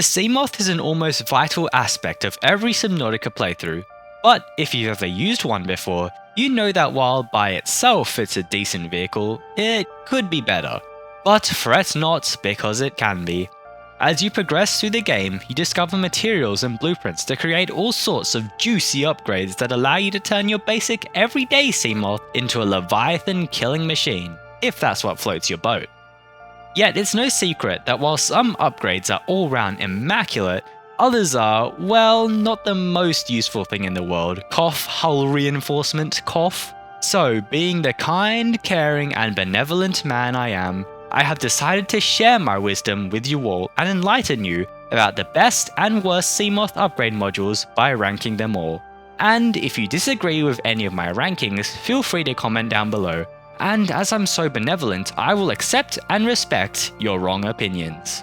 The Seamoth is an almost vital aspect of every Subnautica playthrough, but if you've ever used one before, you know that while by itself it's a decent vehicle, it could be better. But fret not, because it can be. As you progress through the game, you discover materials and blueprints to create all sorts of juicy upgrades that allow you to turn your basic everyday Seamoth into a Leviathan killing machine, if that's what floats your boat. Yet it's no secret that while some upgrades are all round immaculate, others are, well, not the most useful thing in the world. Cough, hull reinforcement, cough. So, being the kind, caring and benevolent man I am, I have decided to share my wisdom with you all and enlighten you about the best and worst Seamoth upgrade modules by ranking them all. And if you disagree with any of my rankings, feel free to comment down below. And as I'm so benevolent, I will accept and respect your wrong opinions.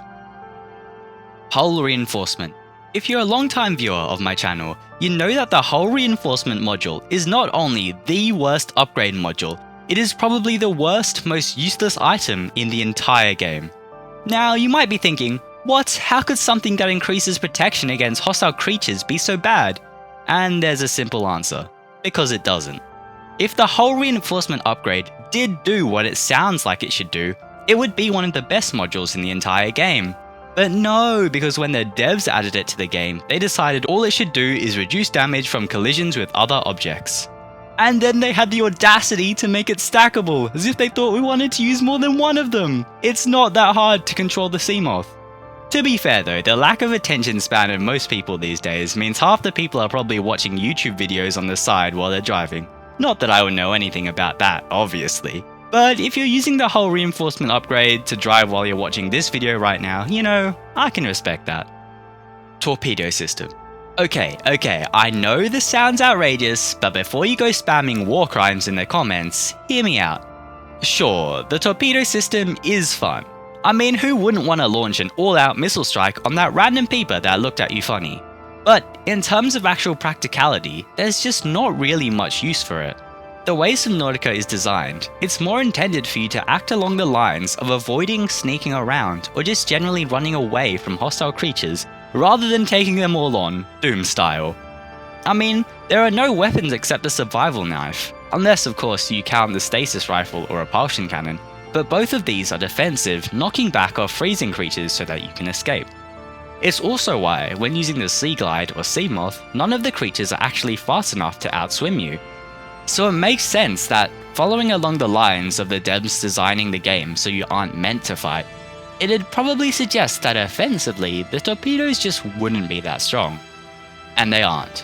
Hull Reinforcement. If you're a long-time viewer of my channel, you know that the Hull Reinforcement module is not only the worst upgrade module, it is probably the worst, most useless item in the entire game. Now, you might be thinking, what? How could something that increases protection against hostile creatures be so bad? And there's a simple answer. Because it doesn't. If the Hull Reinforcement upgrade did do what it sounds like it should do, it would be one of the best modules in the entire game. But no, because when the devs added it to the game, they decided all it should do is reduce damage from collisions with other objects. And then they had the audacity to make it stackable, as if they thought we wanted to use more than one of them. It's not that hard to control the Seamoth. To be fair though, the lack of attention span of most people these days means half the people are probably watching YouTube videos on the side while they're driving. Not that I would know anything about that, obviously. But if you're using the Hull Reinforcement upgrade to drive while you're watching this video right now, you know, I can respect that. Torpedo System. Okay, I know this sounds outrageous, but before you go spamming war crimes in the comments, hear me out. Sure, the torpedo system is fun. I mean, who wouldn't want to launch an all-out missile strike on that random peeper that looked at you funny? But in terms of actual practicality, there's just not really much use for it. The way Subnautica is designed, it's more intended for you to act along the lines of avoiding sneaking around or just generally running away from hostile creatures rather than taking them all on, Doom style. I mean, there are no weapons except a survival knife, unless of course you count the stasis rifle or repulsion cannon, but both of these are defensive, knocking back off freezing creatures so that you can escape. It's also why, when using the Sea Glide or Seamoth, none of the creatures are actually fast enough to outswim you. So it makes sense that, following along the lines of the devs designing the game so you aren't meant to fight, it'd probably suggest that offensively, the torpedoes just wouldn't be that strong. And they aren't.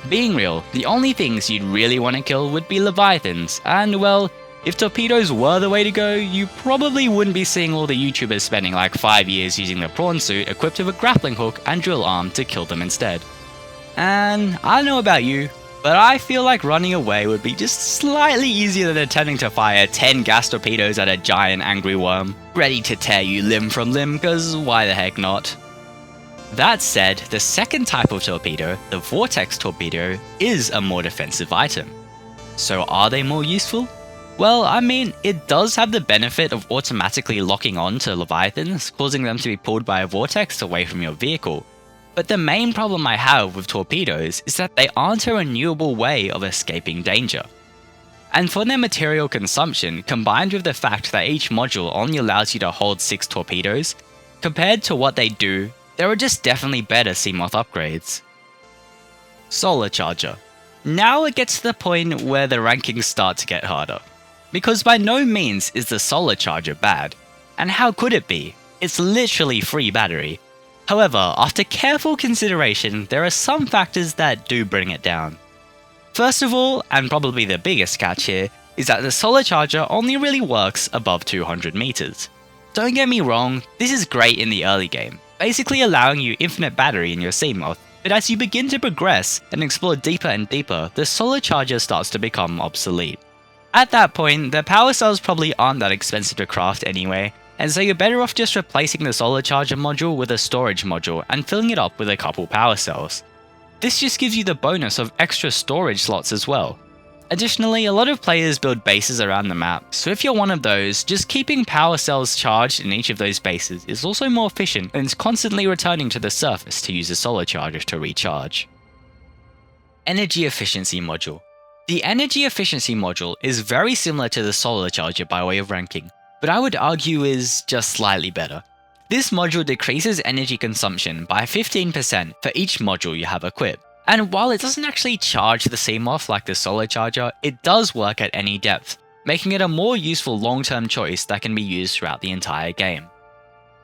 Being real, the only things you'd really want to kill would be Leviathans, and well, if torpedoes were the way to go, you probably wouldn't be seeing all the YouTubers spending like 5 years using the prawn suit equipped with a grappling hook and drill arm to kill them instead. And I don't know about you, but I feel like running away would be just slightly easier than attempting to fire 10 gas torpedoes at a giant angry worm, ready to tear you limb from limb, cause why the heck not? That said, the second type of torpedo, the Vortex torpedo, is a more defensive item. So are they more useful? Well, I mean, it does have the benefit of automatically locking on to Leviathans, causing them to be pulled by a vortex away from your vehicle. But the main problem I have with torpedoes is that they aren't a renewable way of escaping danger. And for their material consumption, combined with the fact that each module only allows you to hold 6 torpedoes, compared to what they do, there are just definitely better Seamoth upgrades. Solar Charger. Now it gets to the point where the rankings start to get harder. Because by no means is the Solar Charger bad. And how could it be? It's literally free battery. However, after careful consideration, there are some factors that do bring it down. First of all, and probably the biggest catch here, is that the Solar Charger only really works above 200 meters. Don't get me wrong, this is great in the early game, basically allowing you infinite battery in your Seamoth, but as you begin to progress and explore deeper and deeper, the Solar Charger starts to become obsolete. At that point, the power cells probably aren't that expensive to craft anyway, and so you're better off just replacing the Solar Charger module with a storage module and filling it up with a couple power cells. This just gives you the bonus of extra storage slots as well. Additionally, a lot of players build bases around the map, so if you're one of those, just keeping power cells charged in each of those bases is also more efficient than constantly returning to the surface to use a solar charger to recharge. Energy Efficiency Module. The Energy Efficiency Module is very similar to the solar charger by way of ranking, but I would argue is just slightly better. This module decreases energy consumption by 15% for each module you have equipped. And while it doesn't actually charge the Seamoth like the solar charger, it does work at any depth, making it a more useful long-term choice that can be used throughout the entire game.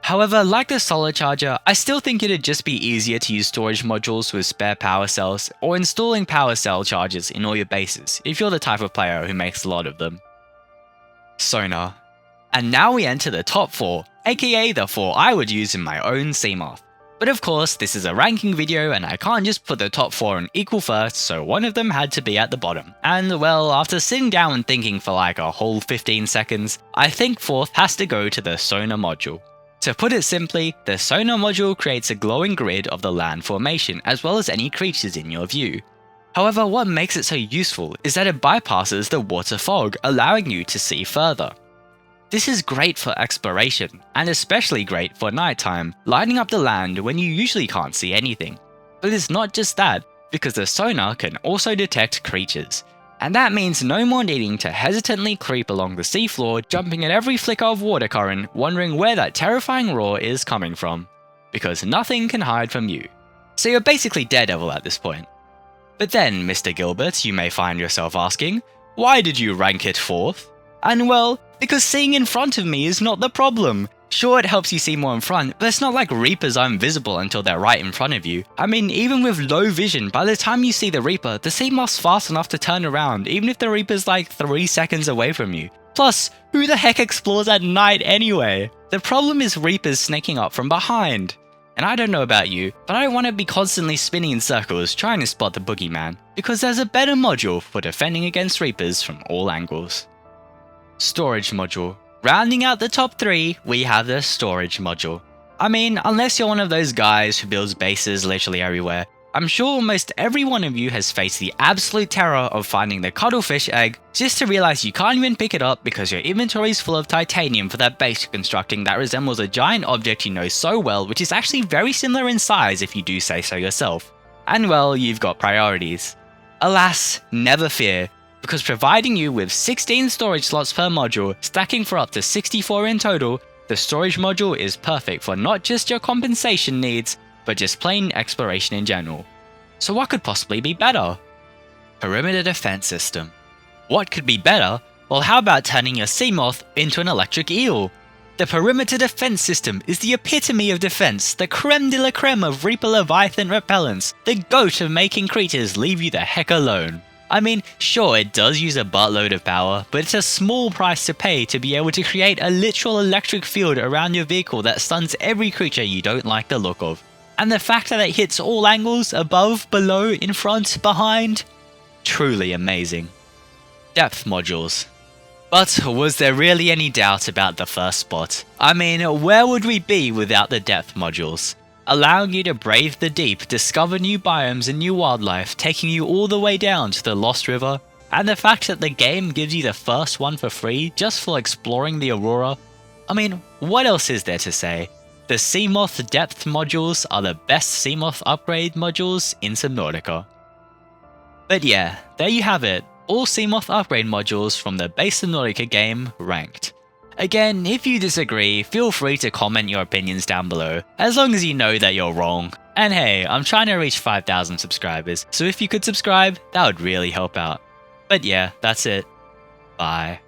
However, like the solar charger, I still think it'd just be easier to use storage modules with spare power cells, or installing power cell chargers in all your bases if you're the type of player who makes a lot of them. Sonar. And now we enter the top 4, aka the 4 I would use in my own Seamoth. But of course, this is a ranking video and I can't just put the top 4 in equal first, so one of them had to be at the bottom. And well, after sitting down and thinking for like a whole 15 seconds, I think 4th has to go to the Sonar module. To put it simply, the Sonar module creates a glowing grid of the land formation as well as any creatures in your view. However, what makes it so useful is that it bypasses the water fog, allowing you to see further. This is great for exploration, and especially great for nighttime, lighting up the land when you usually can't see anything. But it's not just that, because the sonar can also detect creatures. And that means no more needing to hesitantly creep along the seafloor, jumping at every flicker of water current, wondering where that terrifying roar is coming from. Because nothing can hide from you. So you're basically Daredevil at this point. But then, Mr. Gilbert, you may find yourself asking, why did you rank it 4th? And well, because seeing in front of me is not the problem. Sure, it helps you see more in front, but it's not like Reapers are invisible until they're right in front of you. I mean, even with low vision, by the time you see the Reaper, the Seamoth's fast enough to turn around, even if the Reaper's like 3 seconds away from you. Plus, who the heck explores at night anyway? The problem is Reapers snaking up from behind. And I don't know about you, but I don't want to be constantly spinning in circles trying to spot the boogeyman, because there's a better module for defending against Reapers from all angles. Storage module. Rounding out the top 3, we have the storage module. I mean, unless you're one of those guys who builds bases literally everywhere, I'm sure almost every one of you has faced the absolute terror of finding the cuttlefish egg just to realize you can't even pick it up because your inventory is full of titanium for that base you're constructing that resembles a giant object you know so well, which is actually very similar in size if you do say so yourself. And well, you've got priorities. Alas, never fear. Because providing you with 16 storage slots per module, stacking for up to 64 in total, the storage module is perfect for not just your compensation needs, but just plain exploration in general. So what could possibly be better? Perimeter Defense System. What could be better? Well, how about turning your Seamoth into an electric eel? The Perimeter Defense System is the epitome of defense, the creme de la creme of Reaper Leviathan repellents, the goat of making creatures leave you the heck alone. I mean, sure, it does use a buttload of power, but it's a small price to pay to be able to create a literal electric field around your vehicle that stuns every creature you don't like the look of. And the fact that it hits all angles, above, below, in front, behind, truly amazing. Depth modules. But was there really any doubt about the first spot? I mean, where would we be without the depth modules? Allowing you to brave the deep, discover new biomes and new wildlife, taking you all the way down to the Lost River, and the fact that the game gives you the first one for free just for exploring the Aurora. I mean, what else is there to say? The Seamoth Depth modules are the best Seamoth Upgrade modules in Subnautica. But yeah, there you have it, all Seamoth Upgrade modules from the base Subnautica game ranked. Again, if you disagree, feel free to comment your opinions down below, as long as you know that you're wrong. And hey, I'm trying to reach 5,000 subscribers, so if you could subscribe, that would really help out. But yeah, that's it. Bye.